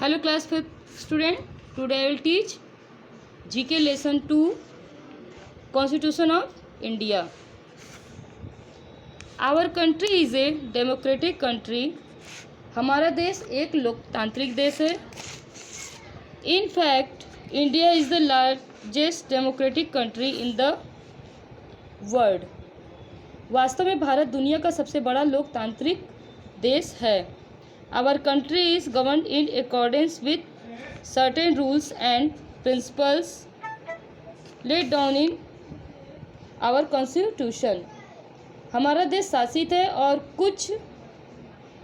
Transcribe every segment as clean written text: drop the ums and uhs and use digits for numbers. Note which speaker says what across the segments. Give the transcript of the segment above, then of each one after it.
Speaker 1: Hello class 5th student. Today I will teach GK lesson 2 Constitution of India. Our country is a democratic country. हमारा देश एक लोकतांत्रिक देश है. In fact, India is the largest democratic country in the world. वास्तव में भारत दुनिया का सबसे बड़ा लोकतांत्रिक देश है. Our country is governed in accordance with certain rules and principles laid down in our constitution. हमारा देश शासित है और कुछ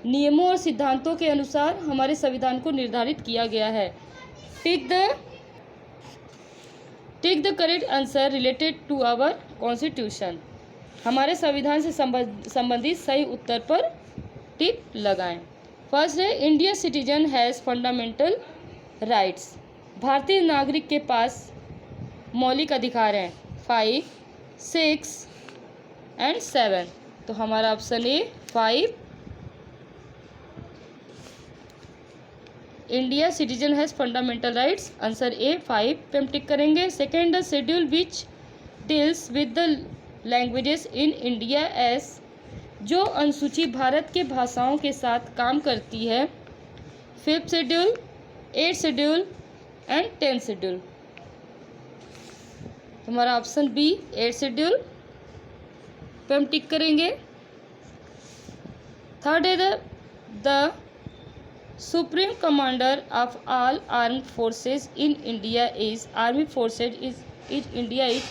Speaker 1: नियमों और सिद्धांतों के अनुसार हमारे संविधान को निर्धारित किया गया है. Tick the correct answer related to our constitution. हमारे संविधान से संबंधित सही उत्तर पर टिक लगाएं. फर्स्ट है, Indian citizen has fundamental rights. भारतीय नागरिक के पास मौलिक अधिकार हैं 5, 6 एंड 7. तो हमारा option A 5. India citizen has fundamental rights. Answer A 5 पे हम टिक करेंगे. Second, the schedule which deals with the languages in India as. जो अनुसूची भारत के भाषाओं के साथ काम करती है. 5th schedule, 8th schedule and 10th schedule. हमारा ऑप्शन बी 8th शेड्यूल पे हम टिक करेंगे. थर्ड है, the supreme commander of all armed forces in India is. Army forces is India is.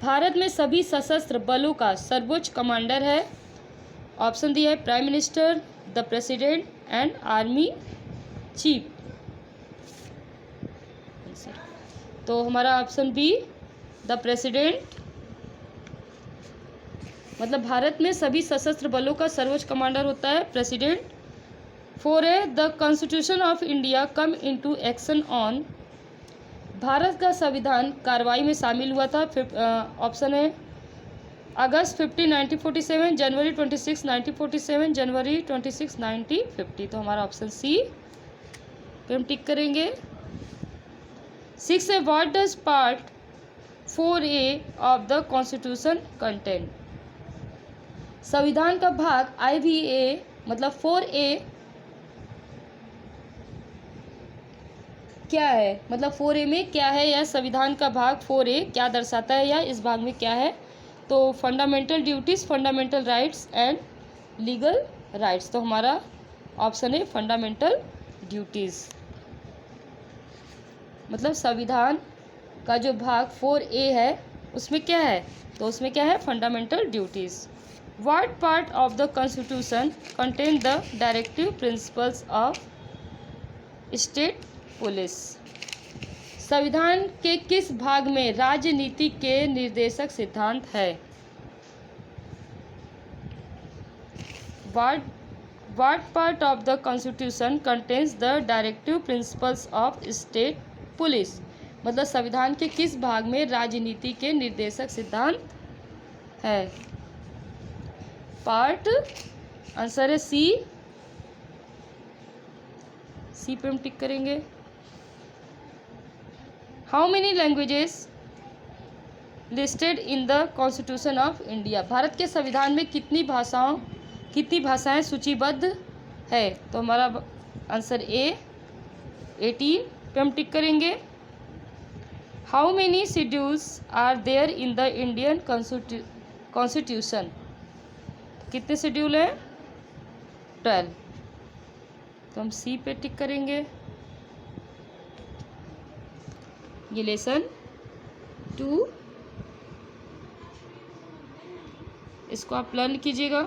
Speaker 1: Bharat में सभी सशस्त्र बलों का सर्वोच्च कमांडर है. ऑप्शन दिया है prime minister, the president and army chief. तो हमारा ऑप्शन बी द प्रेसिडेंट. मतलब भारत में सभी सशस्त्र बलों का सर्वोच्च कमांडर होता है प्रेसिडेंट. 4 है, the constitution of India come into action on. Bharat का संविधान कार्रवाई में शामिल हुआ था. ऑप्शन है अगस्त 15, 1947, जनवरी 26, 1947, जनवरी 26, 1950. तो हमारा ऑप्शन सी पे हम टिक करेंगे. 6 है, what does part 4A of the constitution contain. संविधान का भाग IVA मतलब 4A क्या है. मतलब 4A में क्या है, या संविधान का भाग 4A क्या दर्शाता है, या इस भाग में क्या है. तो fundamental duties, fundamental rights and legal rights. तो हमारा ऑप्शन है फंडामेंटल ड्यूटीज़. मतलब संविधान का जो भाग 4A है उसमें क्या है, तो उसमें क्या है fundamental duties. What part of the constitution contain the directive principles of state police. संविधान के किस भाग में राजनीति के निर्देशक सिद्धांत है. What part of the constitution contains the directive principles of state police. मतलब संविधान के किस भाग में राजनीति के निर्देशक सिद्धांत है. पार्ट आंसर है सी. सी पे हम टिक करेंगे. How many languages listed in the constitution of India. Bharat के संविधान में कितनी भाषाएं सूचीबद्ध है. तो हमारा आंसर ए 18 पे हम टिक करेंगे. How many schedules are there in the Indian constitution. कितने शेड्यूल हैं 12. तो हम सी पे टिक करेंगे. ये लेसन 2 इसको आप लर्न कीजिएगा.